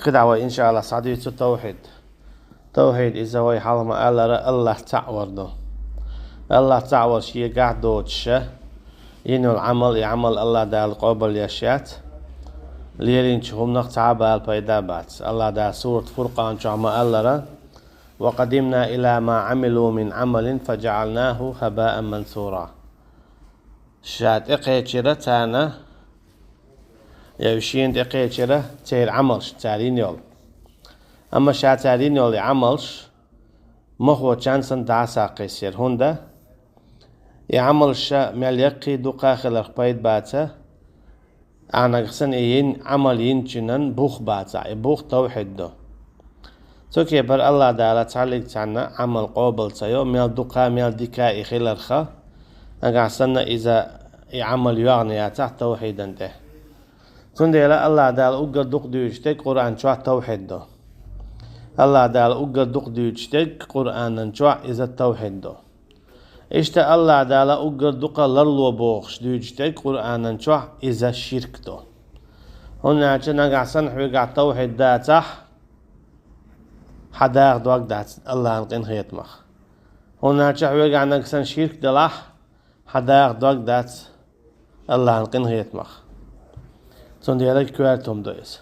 قدعوة إن شاء الله صعدية التوحيد. توحيد إذا وي حالما الله تعورده الله تعور شيء قاعدو تشه ينو العمل يعمل الله دا القبل يشات ليرين شهم نقطع بالبيدا بات الله دا سورة فرقان شعما الله وقدمنا إلى ما عملوا من عمل فجعلناه هباء منثورا شات إقيتشرة تانا يوشين إقيتشرة تير عملش تارين يول أما شاتارين يولي عملش مخو چانسن دعسا قيسير هنده يعملش مليقي دقا خلق بيت باتا أنا قسن إيين عملين جنن بوخ باتا بوخ توحيد دو توكي بر الله دالا تعليق تانا عمل قوبل تايو ميل دقا ميل ديكا إخيل رخا أنا قسن إذا يعمل يغني تحت توحيدا ده تندي الله دالا أقر دق ديوشتك قرآن شوح توحيد دو الله دال أقر دق ديوشتك قرآن شوع إذا التوحيد دو إشتا الله دال أقر دق لرلو بوخش ديوشتك قرآن شوع إذا الشرك دو هنا عشان نقعسن حويقع التوحيد دا تح حداق دوك دات الله نقين خيط مخ هنا عشان حويقع نقعسن شرك دلح حداق دوك دات الله نقين خيط مخ تندي لك كوارتهم دويس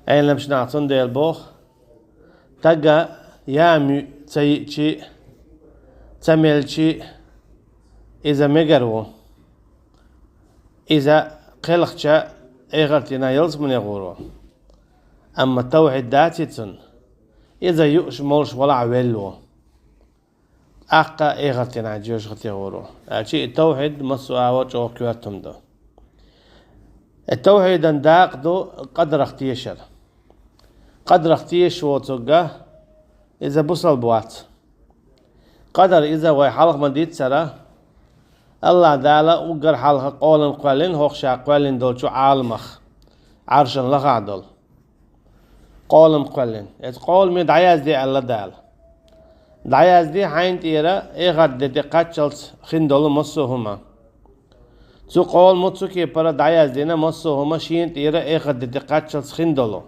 أين لمش نعطن دي البوخ تجا يامي تيجي تملشي إذا مجرو إذا قلقشة إغرتنا يلزم يغورو أما التوحيد داتيتن إذا يؤش مولش ولا عويلو أقا إغرتنا جيوش غتيغورو أشي التوحيد مسوا وجهو كواتم دو التوحيد انداق دو قدر اختيشر قدر اختيش وتوجه إذا بوصل بوات قدر إذا وي حلق مديد سرا الله دالا وقر حلق قولن قولن هوخشا قولن دول شو عالمخ عرشن لغا دول قولن قولن قول مي دعياز دي الله دال دعياز دي حين تيرا إغاد دي قاتشلت خندول مصوهما تو قول متسوكي برا دعياز دينا مصوهما شين تيرا إغاد دي قاتشلت خندولو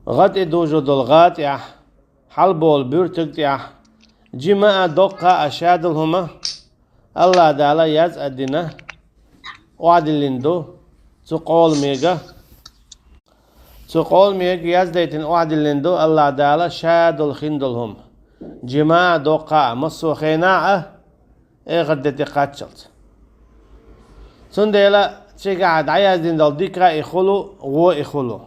غد دوجو دول غات يا حلبول بيرتك يا جماعة دقة أشادلهما الله دالا يز أدينا وعدلندو تقول ميغا يز ديتن وعدلندو الله دالا شادل خندلهم جماعة دقة مصو خيناعة غدتي قاتشلت سنديلا تيقعد عياز دين دول ديكرا إخلو غو إخلو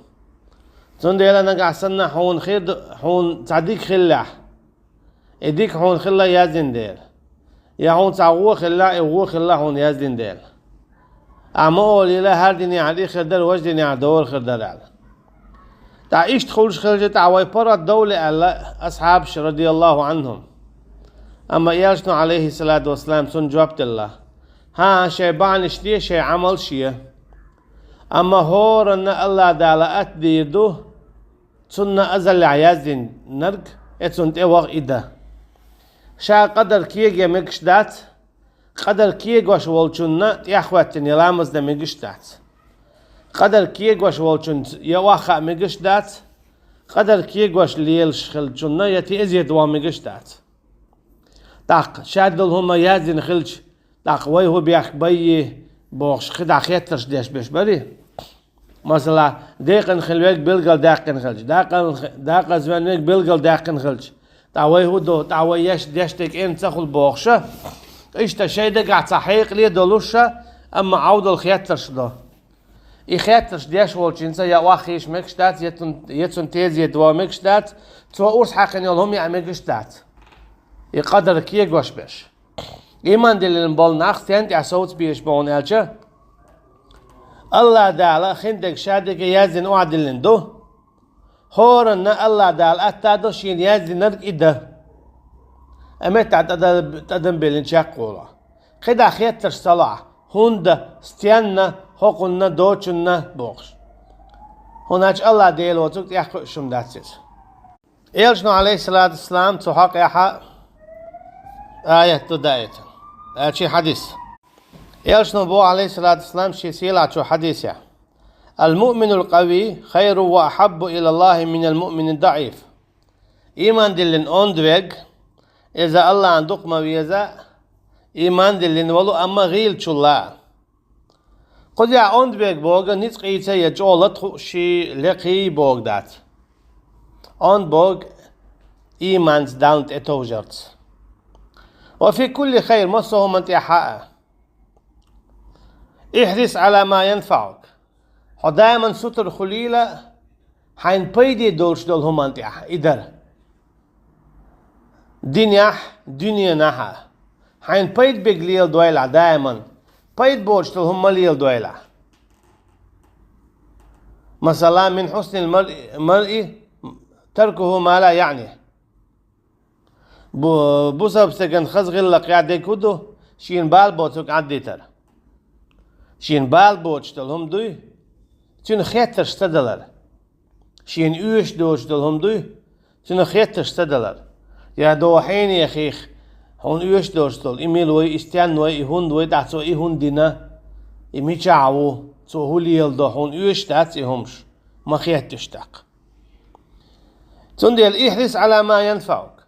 تنديلا نقعسنا حون خير حون تعديك خلاح اديك حون خلا يازن ديل يا حون تعو خلا او خلا حون يازن ديل اعمول الى هردني علي خردر وجدني على دور خردر على تعيش تخولش خرجت عواي برا الدولة على اصحاب رضي الله عنهم اما ياشنو عليه الصلاة والسلام سن جوابت الله ها شيبان اشتي شي عمل شي اما هور ان الله دالا اتديردو سنة أزل عيازين نرق اتسنت اوغ إدا شا قدر كيغ يمكش دات قدر كيغ وش والچونا تياخواتن يلامز دا ميغش دات قدر كيغ وش والچون يواخا ميغش دات قدر كيغ وش ليلش خلچونا يتي ازيد وا ميغش دات داق شادل هما يازين خلچ داق ويهو بياخ بي بوغش خدا خيترش ديش بيش بري مثلا داقن خلوك بلغل داقن خلج داقن زوانك بلغل داقن خلج تعوي هدو تعوي يش ديشتك انت تاخل بوخشة اشتا شي دقع تحقيق لي دولوشة اما عود الخياترش ده يخياترش ديش والجنسة يا واخيش مكشتات يتون تيز يدوا مكشتات تو اورس حقن يولهم يا مكشتات يقدر كيك وش بيش ايمان دلين بول ناخ تانت يعصوت بيش بون الجه الله دالا خندق شادق يازن وعدلندو هورن الله دال اتادو شين يازن نرق إده أمت تدن بلن شاقولا خدا خيتر صلاح هند ستيانا حقنا دوچنا بوخش هناك الله ديل وتوك يحكو شم داتسيس إلشنو عليه الصلاة والسلام تحق يحا آية تدايت شي حديث إلشنو بو عليه الصلاة والسلام شي سيلا شو حديث يا المؤمن القوي خير وأحب إلى الله من المؤمن الضعيف. إيمان دلن أوندوغ إذا الله عندك ما بيزا إيمان دلن ولو أما غيل شلا قد يا أوندوغ بوغ نتقيت يجولت شي لقي بوغ دات أوندوغ إيمان داونت إتوجرت وفي كل خير مصه من تحقق. احرص على ما ينفعك دائما ستر خليلة حين بيدي دولش دول هم انتح إدر دنيا نحا حين بيد بيقليل دويلة دائما بيد بولش دول هم ليل دويلة. مثلا من حسن المرء تركه ما لا يعني بوسب سكن خزغل لقيادي كودو شين بال بوتسوك عديتر شين بال بوتش دول هم دوي تون خيتر ستدلر شين اوش دوش دول هم دوي تون خيتر ستدلر يا دو حين يا خيخ هون اوش دوش دول ايميل وي استيان وي هون وي داتسو اي هون دينا ايمي چاو تو هوليل دو هون اوش داتس همش ما خيتش تاق تون ديال احرص على ما ينفعك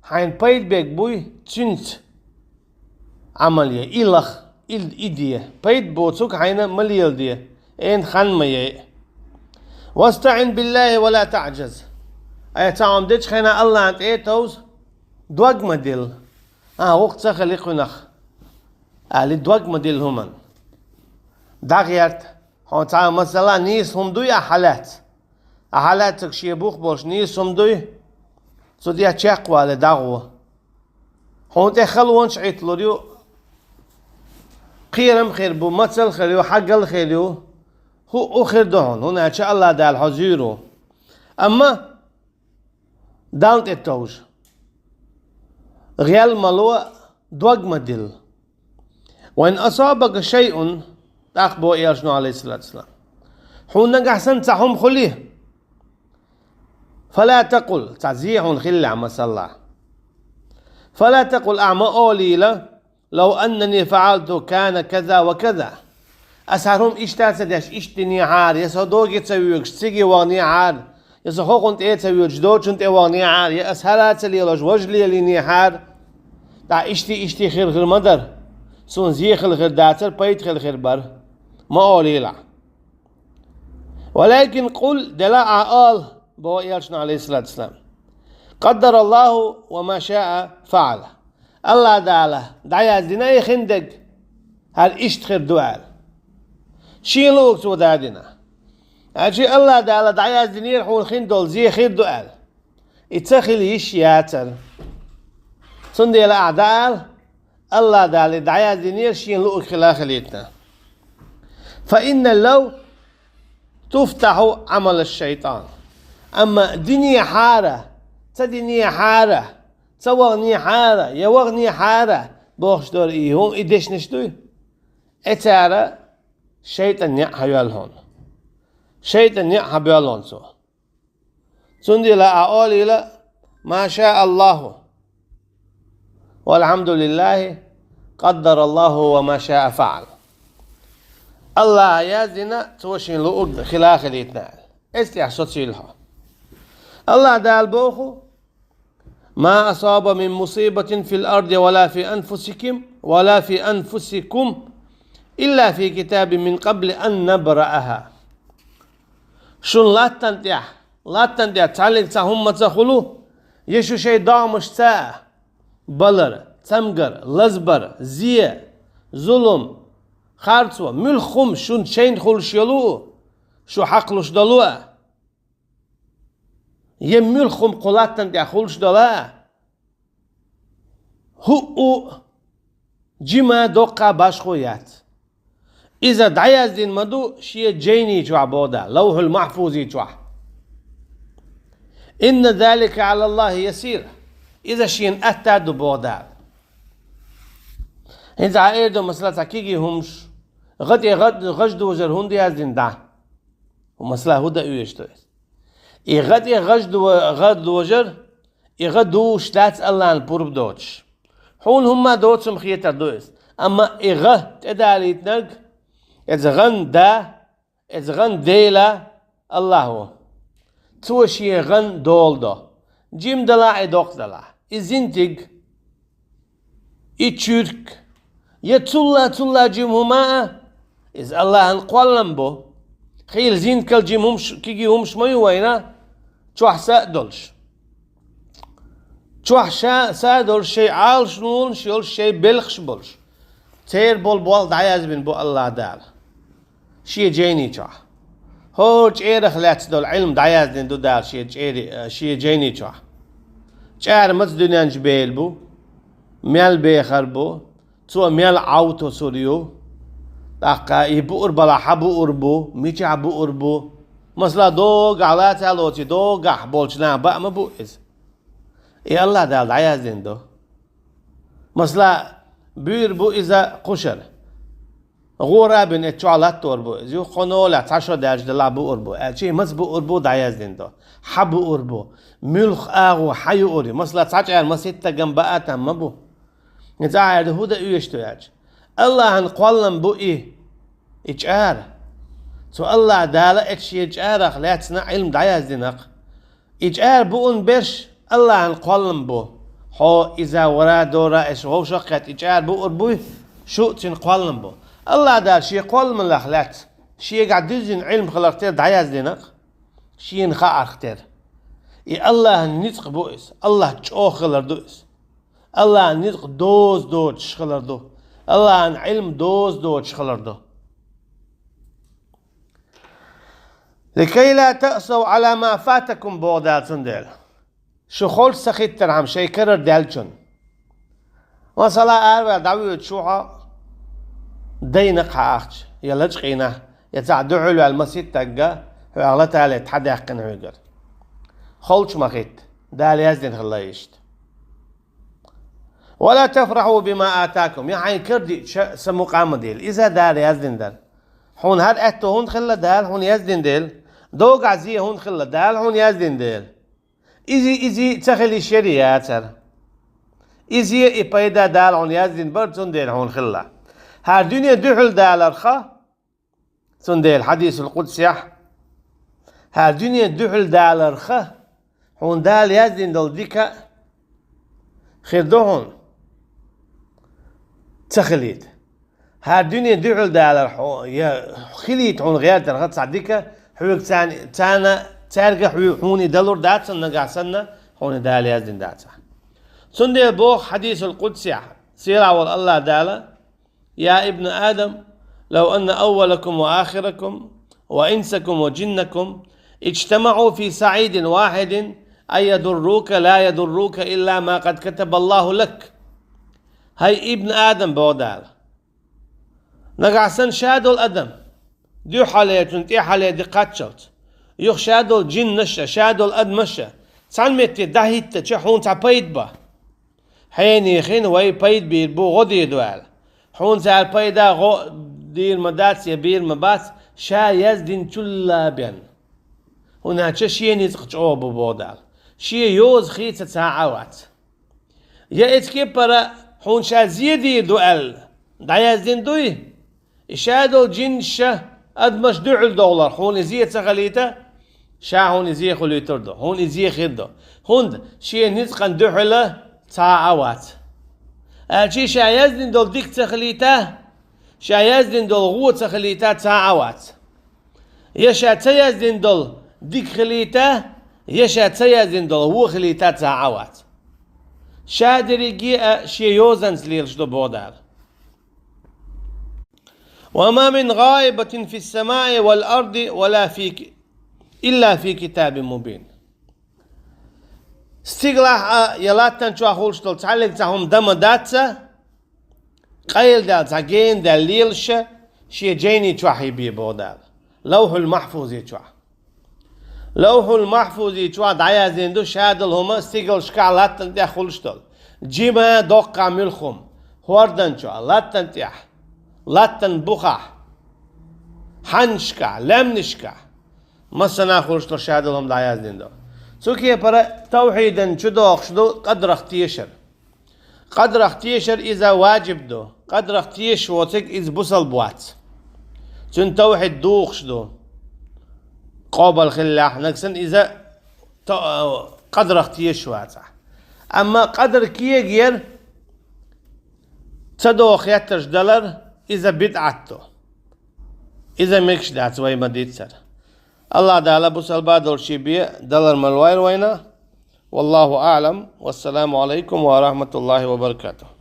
حين بيد بيك بوي تنت عملية إلخ إدية بيد بوتسوك حين مليل دي إن خان مي واستعن بالله ولا تعجز أي تعم ديش خينا الله أنت إيه توز دوغ مديل وقت سخليق ونخ اللي دوغ مديل همان داغيرت هون تعم مثلا نيس هم دوي أحالات تكشي بوخ بوش نيس هم دوي سو دي أتشاقوا لداغوه هون تخلوانش عيطلوريو خيرم خير بو مثل خيريو حق الخيريو هو آخر دهون هنا إن شاء الله ده الحزيرو أما داونت التوج غيال ملوى دوغ مدل وإن أصابك شيء تأخبو إيرشنو عليه الصلاة والسلام حون نجح سنتهم خليه فلا تقل تعزيح خلع مسلا فلا تقل أعمى أولي لو أنني فعلت كان كذا وكذا أسهرهم إشتاسدش إشتني عار يسهدوك تسويك سيجي واني عار يسهوك انت ايه تسويك جدوك انت واني عار يسهرات ليلوش وجلي ليني عار تا إشتي خير مدر سون زي خير داتر بيت خير بر ما أولي لا ولكن قل دلاء آل بو إيرشنا عليه الصلاة والسلام قدر الله وما شاء فعل الله دعاله دعيا زناي خندق هل إشت خير دعال شيلوك سو دادنا أجي الله دعاله دعيا زنير حول خندول زي خير دعال اتخل يش ياتر صندي الأعدال الله دعاله دعيا زنير شيلوك خلا خليتنا فإن لو تفتح عمل الشيطان أما دنيا حارة تدنيا حارة تواغني حارة يواغني حارة بوخش دور إيهم إدش نشتوي اتارة شيطان يحيال هون شيطان يحيال هون سو سندي لا أقولي لا ما شاء الله والحمد لله قدر الله وما شاء فعل الله يازنا توشين لؤد خلاخ الاتنال استيحصد سيلها الله دال بوخو ما أصاب من مصيبة في الأرض ولا في أنفسكم إلا في كتاب من قبل أن نبرأها شون لا تنتيح تعلق تهم تخلو يشو شيء دامش ساعة بلر تمقر لزبر زيه ظلم خارتوا ملخم شون شين خلش يلو شو حقلش دلوه يملخم قلاتن دي خلش دلا هو جما دوقا باشخويات إذا دعياز دين مدو شيء جيني جوا بودا لوح المحفوظي جوا إن ذلك على الله يسير إذا شيء أتى دو بودا إذا عيدو مسألة تكيجي همش غد وزر هندي از دين دا ومسألة هدا يشتويس غد وجر دو شتات الله البورب دوتش حون هما دوتشم خيتر دويس أما تداليت نرق إذا غن دا از غن دیلا الله هو توشي غن دول دو جيم دلا ادوق دلا ازنتج اتشرك يتلا جيم هما از الله انقلم بو خيل زين كل جيم همش كيجي همش ما يوينا تشوح سادولش تشوح سادول شيء عالش نون شيل شيء بلخش بولش تير بول دعياز بن بو الله دال شي جيني تشوح هو جيرخ لاتس دول علم دعياز دو دال شي جيني تشوح جار مت دنيا جبيل بو ميل بيخر بو تو ميل عوتو سوريو دقا يبو اربلا حبو اربو ميچ ابو اربو مثلا دو غالات الوتي دو غح بولچنا با ما بو از اي الله دال دعياز دو مثلا بير بو اذا قشر غورا بن اتشالات توربو زيو خنولا تاشو درج دلا بو اربو اشي مس بو اربو دعياز دو حبو اربو ملخ اغو حي اوري مثلا تاچ مسيت جنبات ما بو نتاعد هودا يشتوياج الله انقلم بو اجار سو الله دالا اتشي اجار خلاتنا علم دعياز دينق اجار بو ان برش الله انقلم بو هو اذا ورا دورا اش هو شقت اجار بو اربو شو تنقلم بو الله دال شي قول من الاخلات شي قاعد يزن علم خلقتير دعياز دينق شي نخا اختير اي الله نطق بوئس الله تشو خلر دوئس الله نطق دوز دو تشخلر دو الله عن علم دوز دو تشخلر دو لكي لا تأسوا على ما فاتكم بودال سندل شو خول سخيت ترهم شي كرر دالشن وصلا اربع دعوة شوحة دينق حاخش يلجقينا يتعدو على المسيد تقا هغلتها على تحدي حقن عيقر خولش مخيت دال يزدن خلايشت ولا تفرحوا بما آتاكم يعني كردي سمو قام ديل إذا دال يزدن دال هون هاد اتو هون خلا دال هون يزدن ديل دوق عزيه هون خلا دال هون يزدن ديل إزي تخلي الشريعة تر إزي إبايدا دال هون يزدن برتون ديل هون خلا هار دنيا دحل دال أرخا سنديل حديث القدس يح هار دنيا دحل دال أرخا هون دال يزدن دل ديكا خير دوهون تخليت هار دنيا دحل دال أرخا يا خليت هون غير ترخا تصديكا حوك تانا تارجع حوني دلور داتسن نقاسنا هون دال يزدن داتسا سنديل بوخ حديث القدس يح سيرا والله دالا يا ابن آدم لو أن أولكم وآخركم وإنسكم وجنكم اجتمعوا في سعيد واحد أن يضروك لا يضروك إلا ما قد كتب الله لك هاي ابن آدم بودال نقعسن شادو الأدم ديو حاليه تنتي حاليه دي قاتشلت يخ شادو الجن نشا شادو الأد مشا سالمتي داهيت تشحون تعبيد با حيني خين وي بيد بيربو غدي دوال حون زال بيدا غو دير مدات يبير مبات شا يزدين تلا بين هنا تشي نيزق عوب بودال شي يوز خيت ساعات يا اتكي برا حون شا زيدي دوال دا يزدين دوي شادو جن شا ادمش دعل دولار حون زي تغليتا شا هون زي خليتر دو هون زي خير دو هون شي نيزق دعل ساعات الشي شايزدن دول ديك تخليته شايزدن دول غو تخليته ساعات يشا تيزدن دول ديك خليته يشا تيزدن دول هو خليته ساعات شادري جي شي يوزنز ليلش دو بودال وما من غائبة في السماء والأرض ولا إلا في كتاب مبين استغلاه يلاتن شو أقول شتول تعلق تهم دم داتسا قيل دال تاجين دال ليلش شي جيني شو بي بودال لوح المحفوظ يشوا لوح المحفوظ يشوا دعيا زندو شادل هما استغل شكالاتن دي أقول شتول جيما دوقا ملخم هوردن شو لاتن تيح لاتن بخا حنشكا لمنشكا مثلا أقول شتول شادل هم دعيا زندو سوكي برا توحيدا شدو قدر اختيشر قدر اختيشر إذا واجب دو قدر اختيش وتك إذ بوصل بوات سن توحيد دوخ شدو قابل خلاح نكسن إذا قدر اختيش واسع أما قدر كيه غير تدو خياتش دولار إذا بدعته إذا ميكش دعت وي مديد سر الله دالا بسال بادل شبيه دولار ملوير وينا والله أعلم والسلام عليكم ورحمة الله وبركاته